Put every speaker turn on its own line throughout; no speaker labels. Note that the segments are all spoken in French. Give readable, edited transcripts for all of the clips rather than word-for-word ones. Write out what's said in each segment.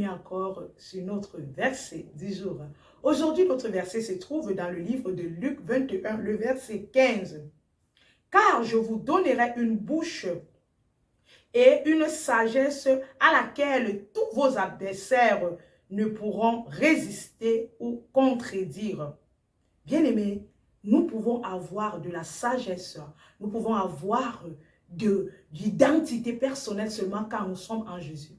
encore sur notre verset du jour. Aujourd'hui, notre verset se trouve dans le livre de Luc 21, le verset 15. Car je vous donnerai une bouche et une sagesse à laquelle tous vos adversaires ne pourront résister ou contredire. Bien-aimés, nous pouvons avoir de la sagesse, nous pouvons avoir de l'identité personnelle seulement quand nous sommes en Jésus.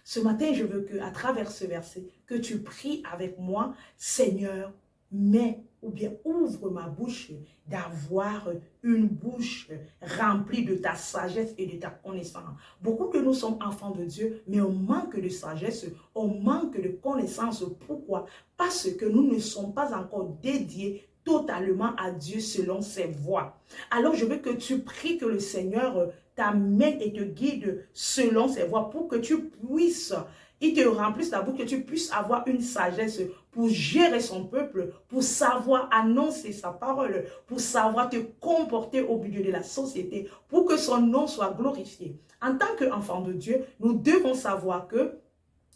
Ce matin, je veux qu'à travers ce verset, que tu pries avec moi, Seigneur, mets ou bien ouvre ma bouche d'avoir une bouche remplie de ta sagesse et de ta connaissance. Beaucoup de nous sommes enfants de Dieu, mais on manque de sagesse, on manque de connaissance. Pourquoi? Parce que nous ne sommes pas encore dédiés totalement à Dieu selon ses voies. Alors je veux que tu pries que le Seigneur t'amène et te guide selon ses voies pour que tu puisses, il te remplisse la bouche, que tu puisses avoir une sagesse pour gérer son peuple, pour savoir annoncer sa parole, pour savoir te comporter au milieu de la société, pour que son nom soit glorifié. En tant qu'enfants de Dieu, nous devons savoir que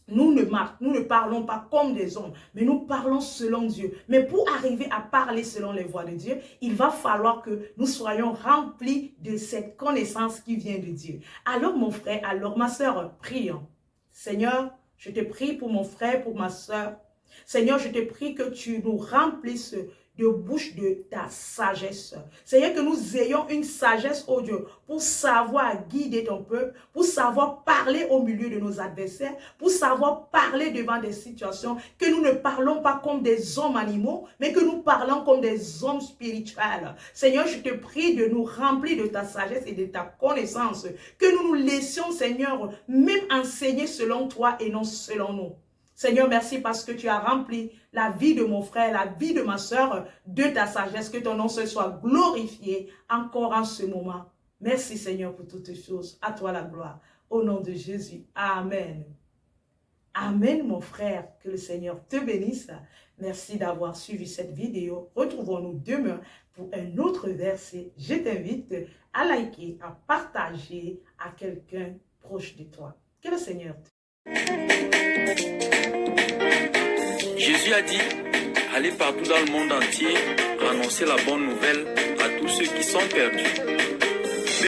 nous ne parlons pas comme des hommes, mais nous parlons selon Dieu. Mais pour arriver à parler selon les voies de Dieu, il va falloir que nous soyons remplis de cette connaissance qui vient de Dieu. Alors mon frère, alors ma soeur, prions. Seigneur, je te prie pour mon frère, pour ma soeur. Seigneur, je te prie que tu nous remplisses de bouche de ta sagesse. Seigneur, que nous ayons une sagesse, oh Dieu, pour savoir guider ton peuple, pour savoir parler au milieu de nos adversaires, pour savoir parler devant des situations, que nous ne parlons pas comme des hommes animaux, mais que nous parlons comme des hommes spirituels. Seigneur, je te prie de nous remplir de ta sagesse et de ta connaissance, que nous nous laissions, Seigneur, même enseigner selon toi et non selon nous. Seigneur, merci parce que tu as rempli la vie de mon frère, la vie de ma soeur, de ta sagesse, que ton nom se soit glorifié encore en ce moment. Merci Seigneur pour toutes choses. À toi la gloire. Au nom de Jésus. Amen. Amen mon frère. Que le Seigneur te bénisse. Merci d'avoir suivi cette vidéo. Retrouvons-nous demain pour un autre verset. Je t'invite à liker, à partager à quelqu'un proche de toi. Que le Seigneur te
Jésus a dit, allez partout dans le monde entier, annoncer la bonne nouvelle à tous ceux qui sont perdus.